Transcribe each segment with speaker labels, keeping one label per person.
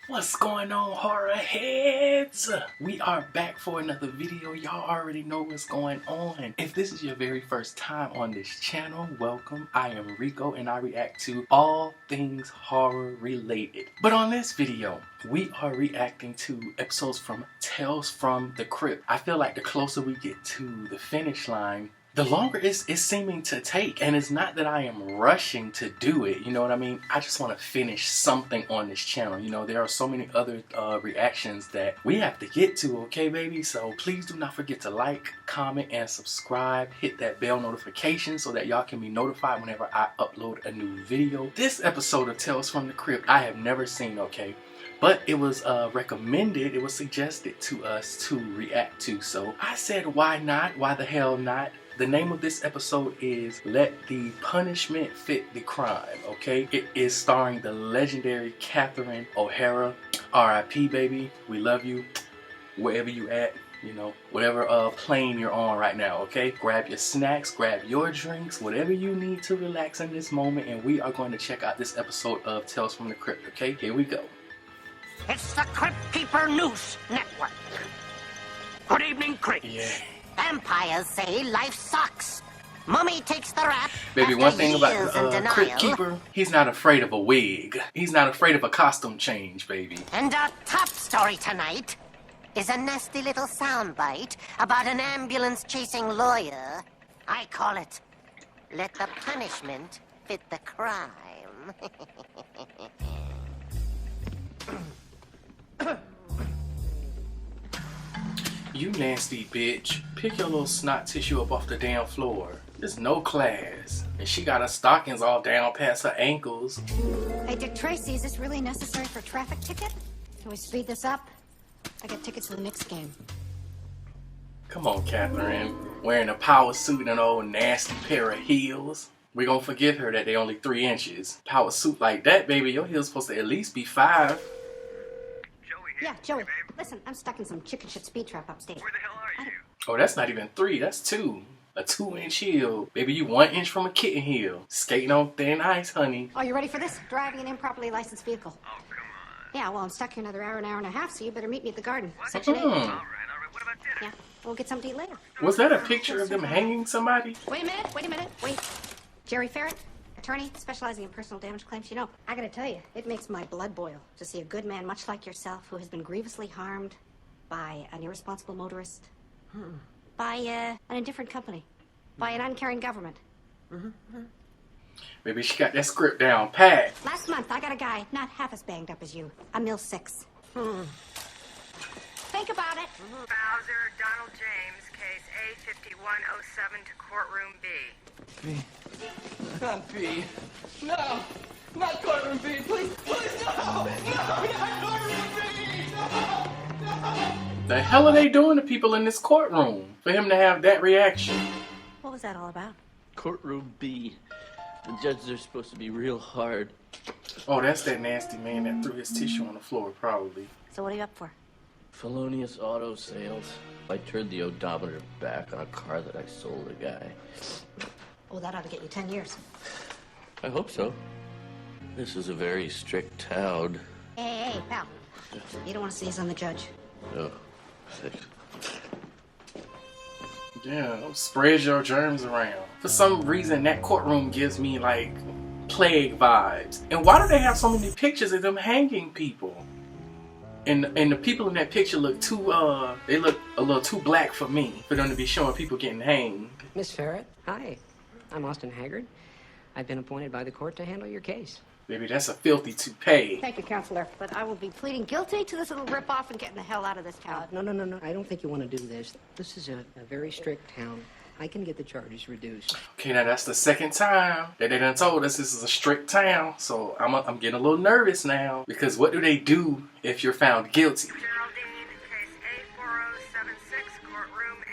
Speaker 1: What's going on, horror heads? We are back for another video. Y'all already know what's going on. If this is your very first time on this channel, welcome. I am Rico and I react to all things horror related. But on this video, we are reacting to episodes from Tales from the Crypt. I feel like the closer we get to the finish line, the longer it's seeming to take. And it's not that I am rushing to do it, you know what I mean? I just want to finish something on this channel. You know, there are so many other reactions that we have to get to, okay, baby? So please do not forget to like, comment, and subscribe. Hit that bell notification so that y'all can be notified whenever I upload a new video. This episode of Tales from the Crypt, I have never seen, okay? But it was recommended, it was suggested to us to react to. So I said, why not? Why the hell not? The name of this episode is Let the Punishment Fit the Crime, okay? It is starring the legendary Catherine O'Hara. R.I.P. baby, we love you. Wherever you at, you know, whatever plane you're on right now, okay? Grab your snacks, grab your drinks, whatever you need to relax in this moment, and we are going to check out this episode of Tales from the Crypt, okay? Here we go.
Speaker 2: It's the Crypt Keeper News Network. Good evening, Crypt.
Speaker 1: Yeah.
Speaker 2: Vampires say life sucks. Mummy takes the rap.
Speaker 1: Baby, one thing about the Crypt Keeper, he's not afraid of a wig. He's not afraid of a costume change, baby.
Speaker 2: And our top story tonight is a nasty little soundbite about an ambulance-chasing lawyer. I call it, Let the Punishment Fit the Crime.
Speaker 1: You nasty bitch. Pick your little snot tissue up off the damn floor. There's no class. And she got her stockings all down past her ankles.
Speaker 3: Hey, Dick Tracy, is this really necessary for a traffic ticket? Can we speed this up? I got tickets to the Knicks game.
Speaker 1: Come on, Catherine. Wearing a power suit and an old nasty pair of heels. We're gonna forgive her that they only 3 inches. Power suit like that, baby, your heel's supposed to at least be 5.
Speaker 3: Yeah, Joey, listen, I'm stuck in some chicken shit speed trap upstate.
Speaker 4: Where the hell are you?
Speaker 1: Oh, that's not even 3, that's 2. A 2-inch heel. Baby, you 1 inch from a kitten heel. Skating on thin ice, honey.
Speaker 3: Oh, you ready for this? Driving an improperly licensed vehicle.
Speaker 4: Oh, come on.
Speaker 3: Yeah, well, I'm stuck here another hour and a half, so you better meet me at the garden.
Speaker 4: What?
Speaker 3: Section 8.
Speaker 4: All right. What about dinner?
Speaker 3: Yeah, we'll get something to eat later.
Speaker 1: Was that a picture of them hanging somebody?
Speaker 3: Wait a minute, wait. Jerry Ferret, attorney specializing in personal damage claims. You know, I gotta tell you, it makes my blood boil to see a good man much like yourself who has been grievously harmed by an irresponsible motorist, by an indifferent company, by an uncaring government.
Speaker 1: Maybe she got that script down pat.
Speaker 3: Last month, I got a guy not half as banged up as you. A mil 6. Think about it.
Speaker 4: Bowser, Donald James, case A5107 to courtroom B.
Speaker 5: Not B. No! Not courtroom B, please! Please, no! No! Not courtroom B! No! No!
Speaker 1: The hell are they doing to people in this courtroom for him to have that reaction?
Speaker 3: What was that all about?
Speaker 5: Courtroom B. The judges are supposed to be real hard.
Speaker 1: Oh, that's that nasty man that threw his tissue on the floor, probably.
Speaker 3: So what are you up for?
Speaker 5: Felonious auto sales. I turned the odometer back on a car that I sold a guy.
Speaker 3: Oh, that ought to get you 10 years.
Speaker 5: I hope so. This is a very strict town.
Speaker 3: Hey, pal. You don't want to see us on the judge.
Speaker 5: Oh, thanks.
Speaker 1: Yeah, don't spread your germs around. For some reason, that courtroom gives me, like, plague vibes. And why do they have so many pictures of them hanging people? And the people in that picture look too, they look a little too black for me, for them to be showing people getting hanged.
Speaker 6: Miss Ferret, hi. I'm Austin Haggard. I've been appointed by the court to handle your case.
Speaker 1: Baby, that's a filthy toupee.
Speaker 3: Thank you, counselor. But I will be pleading guilty to this little ripoff and getting the hell out of this town.
Speaker 6: No. I don't think you want to do this. This is a very strict town. I can get the charges reduced.
Speaker 1: Okay, now that's the second time that they done told us this is a strict town. So I'm getting a little nervous now. Because what do they do if you're found guilty?
Speaker 4: Geraldine, case A4076, courtroom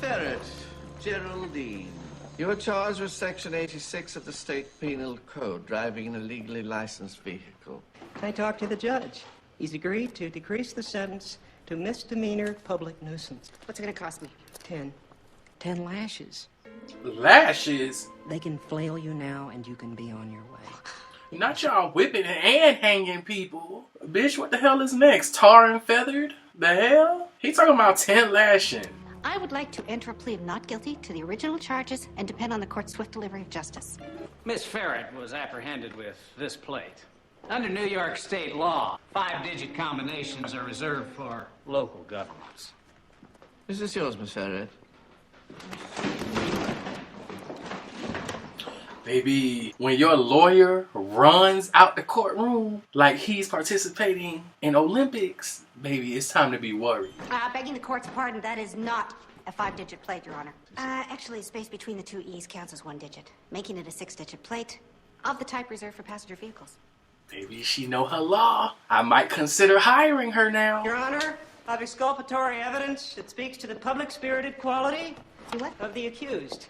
Speaker 4: A.
Speaker 7: Ferret, Geraldine. You are charged with Section 86 of the State Penal Code, driving an illegally licensed vehicle.
Speaker 6: I talked to the judge. He's agreed to decrease the sentence to misdemeanor public nuisance.
Speaker 3: What's it going to cost me?
Speaker 6: 10 lashes.
Speaker 1: Lashes?
Speaker 6: They can flail you now and you can be on your way.
Speaker 1: Not y'all whipping and hanging people. Bitch, what the hell is next? Tar and feathered? The hell? He talking about 10 lashing.
Speaker 3: I would like to enter a plea of not guilty to the original charges and depend on the court's swift delivery of justice.
Speaker 8: Miss Ferret was apprehended with this plate. Under New York state law, 5-digit combinations are reserved for local governments.
Speaker 7: Is this yours, Miss Ferret?
Speaker 1: Baby, when your lawyer runs out the courtroom like he's participating in Olympics, baby, it's time to be worried.
Speaker 3: Begging the court's pardon, that is not a 5-digit plate, Your Honor. Actually, the space between the two E's counts as 1 digit, making it a 6-digit plate of the type reserved for passenger vehicles.
Speaker 1: Baby, she know her law. I might consider hiring her now.
Speaker 6: Your Honor, of exculpatory evidence that speaks to the public-spirited quality
Speaker 3: What?
Speaker 6: of the accused.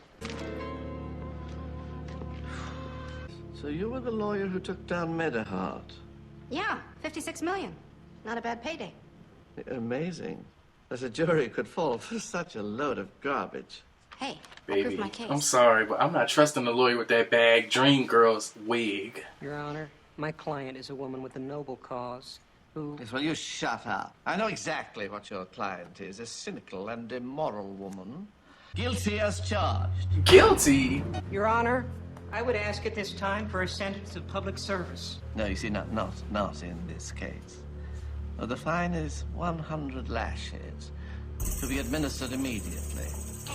Speaker 7: So you were the lawyer who took down Medahart.
Speaker 3: Yeah, 56 million. Not a bad payday.
Speaker 7: Amazing. As a jury could fall for such a load of garbage.
Speaker 3: Hey, I
Speaker 1: Baby,
Speaker 3: proved my case.
Speaker 1: I'm sorry, but I'm not trusting the lawyer with that bag dream girl's wig.
Speaker 6: Your Honor, my client is a woman with a noble cause who...
Speaker 7: Yes, well, you shut up. I know exactly what your client is. A cynical and immoral woman. Guilty as charged.
Speaker 1: Guilty?
Speaker 6: Your Honor, I would ask at this time for a sentence of public service.
Speaker 7: No, you see, not in this case. The fine is 100 lashes to be administered immediately.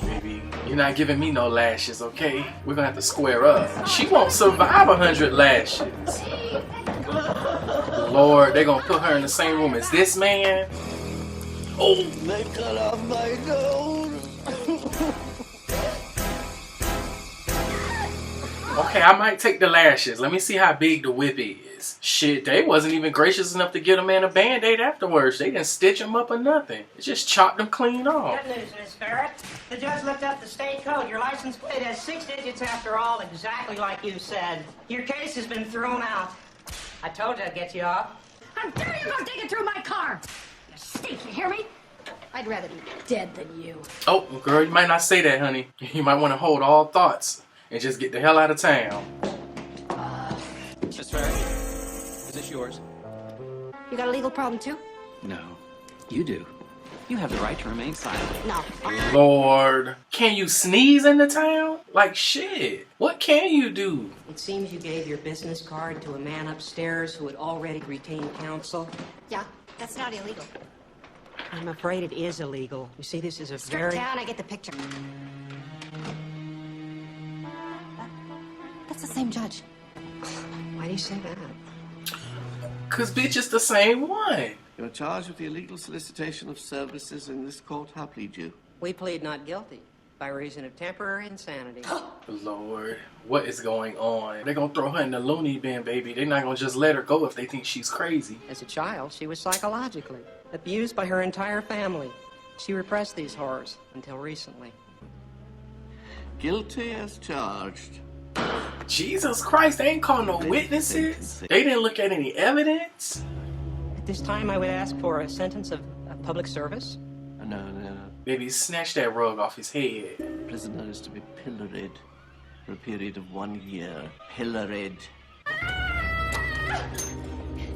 Speaker 1: Baby, you're not giving me no lashes, okay? We're gonna have to square up. She won't survive 100 lashes. Lord, they're gonna put her in the same room as this man. Oh,
Speaker 7: They cut off my nose.
Speaker 1: okay, I might take the lashes. Let me see how big the whip is. Shit, they wasn't even gracious enough to get a man a band-aid afterwards. They didn't stitch him up or nothing. They just chopped him clean off.
Speaker 6: Good news, Miss Ferret. The judge looked up the state code. Your license plate has 6 digits after all, exactly like you said. Your case has been thrown out. I told you I'd get you off.
Speaker 3: How dare you go digging through my car? You stink, you hear me? I'd rather be dead than you.
Speaker 1: Oh, girl, you might not say that, honey. You might want to hold all thoughts and just get the hell out of town.
Speaker 8: Miss Ferret, is this yours?
Speaker 3: You got a legal problem, too?
Speaker 8: No. You do. You have the right to remain silent.
Speaker 3: No.
Speaker 1: Lord, can you sneeze in the town? Like shit. What can you do?
Speaker 6: It seems you gave your business card to a man upstairs who had already retained counsel.
Speaker 3: Yeah, that's not illegal.
Speaker 6: I'm afraid it is illegal. You see, this is a
Speaker 3: Strip
Speaker 6: very...
Speaker 3: down, I get the picture. That's the same judge.
Speaker 6: Why do you say that?
Speaker 1: Cause bitch, it's the same one.
Speaker 7: You're charged with the illegal solicitation of services in this court. How plead you?
Speaker 6: We plead not guilty by reason of temporary insanity.
Speaker 1: Lord, what is going on? They're gonna throw her in the loony bin, baby. They're not gonna just let her go if they think she's crazy.
Speaker 6: As a child, she was psychologically abused by her entire family. She repressed these horrors until recently.
Speaker 7: Guilty as charged.
Speaker 1: Jesus Christ, they ain't called no witnesses. They didn't look at any evidence.
Speaker 6: At this time, I would ask for a sentence of public service.
Speaker 7: No.
Speaker 1: Baby, snatch that rug off his head.
Speaker 7: Prisoner is to be pilloried for a period of 1 year. Pilloried.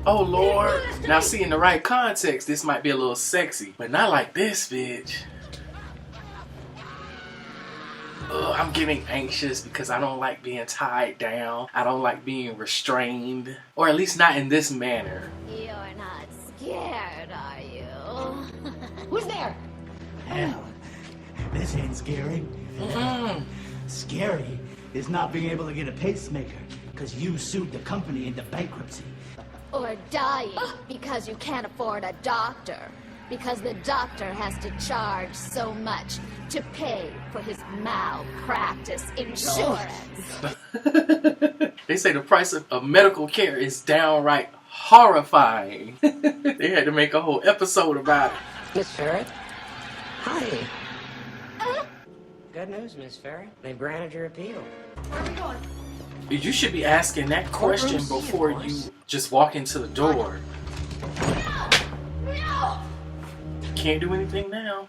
Speaker 1: Oh Lord. Now see, in the right context, this might be a little sexy, but not like this, bitch. Ugh, I'm getting anxious because I don't like being tied down. I don't like being restrained, or at least not in this manner.
Speaker 9: You're not scared, are you?
Speaker 3: Who's there?
Speaker 10: Hell, this ain't scary. Scary is not being able to get a pacemaker because you sued the company into bankruptcy.
Speaker 9: Or dying because you can't afford a doctor. Because the doctor has to charge so much to pay for his malpractice insurance.
Speaker 1: They say the price of medical care is downright horrifying. They had to make a whole episode about it.
Speaker 6: Miss Ferret? Hi. Good news, Miss Ferret. They've granted your appeal.
Speaker 3: Where are we going?
Speaker 1: You should be asking that question before you just walk into the door.
Speaker 9: No!
Speaker 1: Can't do anything now.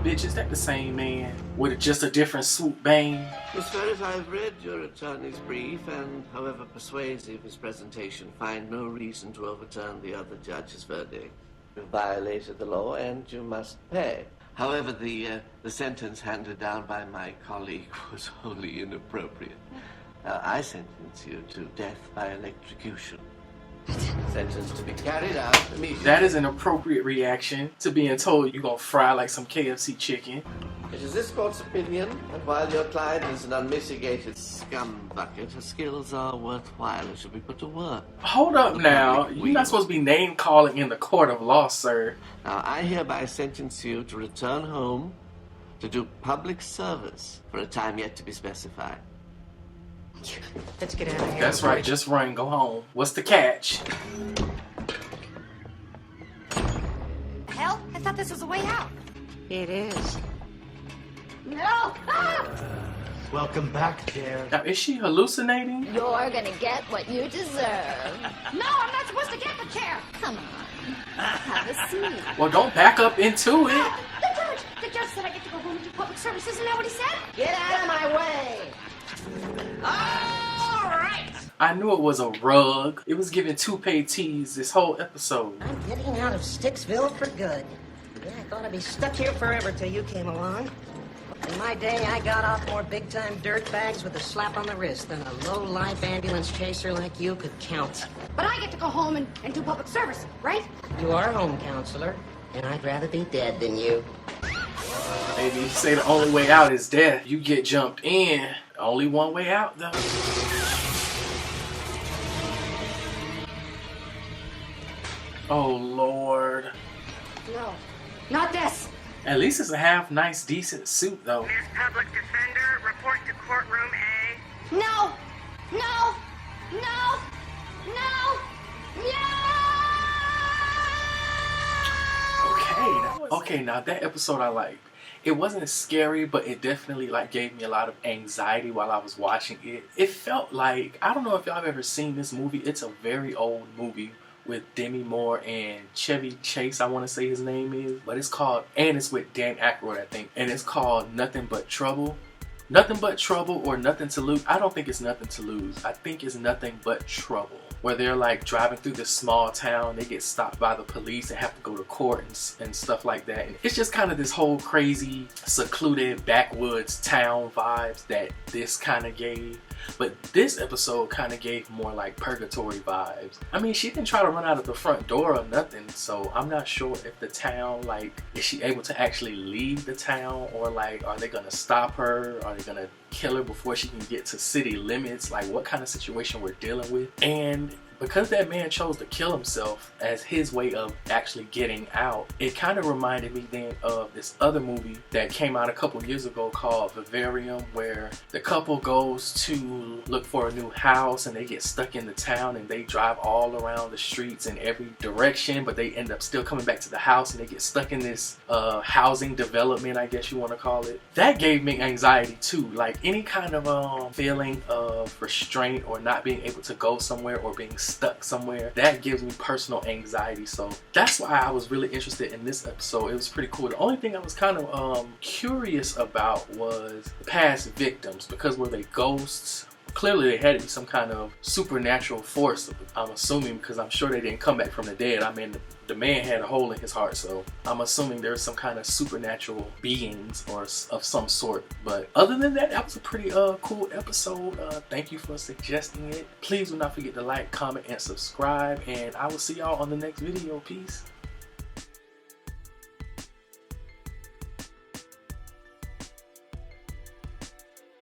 Speaker 1: Bitch, is that the same man with just a different swoop bang?
Speaker 7: Miss Ferris, I've read your attorney's brief, and however persuasive his presentation, find no reason to overturn the other judge's verdict. You violated the law, and you must pay. However, the sentence handed down by my colleague was wholly inappropriate. I sentence you to death by electrocution. Sentence to be carried out immediately.
Speaker 1: That is an appropriate reaction to being told you're gonna fry like some KFC chicken.
Speaker 7: It is this court's opinion that while your client is an unmitigated scumbucket, her skills are worthwhile and should be put to work.
Speaker 1: Hold up now. You're not supposed to be name calling in the court of law, sir.
Speaker 7: Now, I hereby sentence you to return home to do public service for a time yet to be specified.
Speaker 6: Let's get out of here.
Speaker 1: That's right, just run, go home. What's the catch?
Speaker 3: Hell, I thought this was a way out.
Speaker 6: It is.
Speaker 3: No! Ah!
Speaker 10: Welcome back, Jer.
Speaker 1: Now, is she hallucinating?
Speaker 9: You're gonna get what you deserve.
Speaker 3: No, I'm not supposed to get the chair.
Speaker 9: Come on. Have a seat.
Speaker 1: Well, don't back up into it.
Speaker 3: The judge said I get to go home and do public service. Isn't that what he said?
Speaker 6: Get out of my way. All right.
Speaker 1: I knew it was a rug. It was giving toupee tease this whole episode.
Speaker 6: I'm getting out of Sticksville for good. Yeah, I thought I'd be stuck here forever till you came along. In my day, I got off more big-time dirtbags with a slap on the wrist than a low-life ambulance chaser like you could count.
Speaker 3: But I get to go home and do public service, right?
Speaker 6: You are a home counselor, and I'd rather be dead than you.
Speaker 1: Maybe you say the only way out is death. You get jumped in. Only one way out, though. Oh, Lord.
Speaker 3: No, not this.
Speaker 1: At least it's a half nice, decent suit, though.
Speaker 4: Ms. Public Defender, report to courtroom A.
Speaker 3: No! No! No! No!
Speaker 1: Okay, now that episode I liked. It wasn't scary, but it definitely like gave me a lot of anxiety while I was watching it. It felt like, I don't know if y'all have ever seen this movie. It's a very old movie with Demi Moore and Chevy Chase, I want to say his name is. But it's called, and it's with Dan Aykroyd, I think. And it's called Nothing But Trouble. Nothing But Trouble or Nothing to Lose. I don't think it's Nothing to Lose. I think it's Nothing But Trouble. Where they're like driving through this small town, they get stopped by the police and have to go to court and stuff like that. And it's just kind of this whole crazy, secluded, backwoods town vibes that this kind of gave. But this episode kind of gave more like purgatory vibes. I mean, she didn't try to run out of the front door or nothing, so I'm not sure if the town, like, is she able to actually leave the town, or like, are they gonna stop her? Are they gonna kill her before she can get to city limits? Like, what kind of situation we're dealing with? And because that man chose to kill himself as his way of actually getting out, it kind of reminded me then of this other movie that came out a couple years ago called Vivarium, where the couple goes to look for a new house and they get stuck in the town and they drive all around the streets in every direction, but they end up still coming back to the house and they get stuck in this housing development, I guess you want to call it. That gave me anxiety too, like any kind of feeling of restraint or not being able to go somewhere or being stuck somewhere, that gives me personal anxiety. So that's why I was really interested in this episode. It was pretty cool. The only thing I was kind of curious about was the past victims, because were they ghosts? Clearly they had to be some kind of supernatural force, I'm assuming, because I'm sure they didn't come back from the dead. I mean, the man had a hole in his heart, so I'm assuming there's some kind of supernatural beings or of some sort. But other than that, that was a pretty cool episode. Thank you for suggesting it. Please do not forget to like, comment, and subscribe, and I will see y'all on the next video. Peace.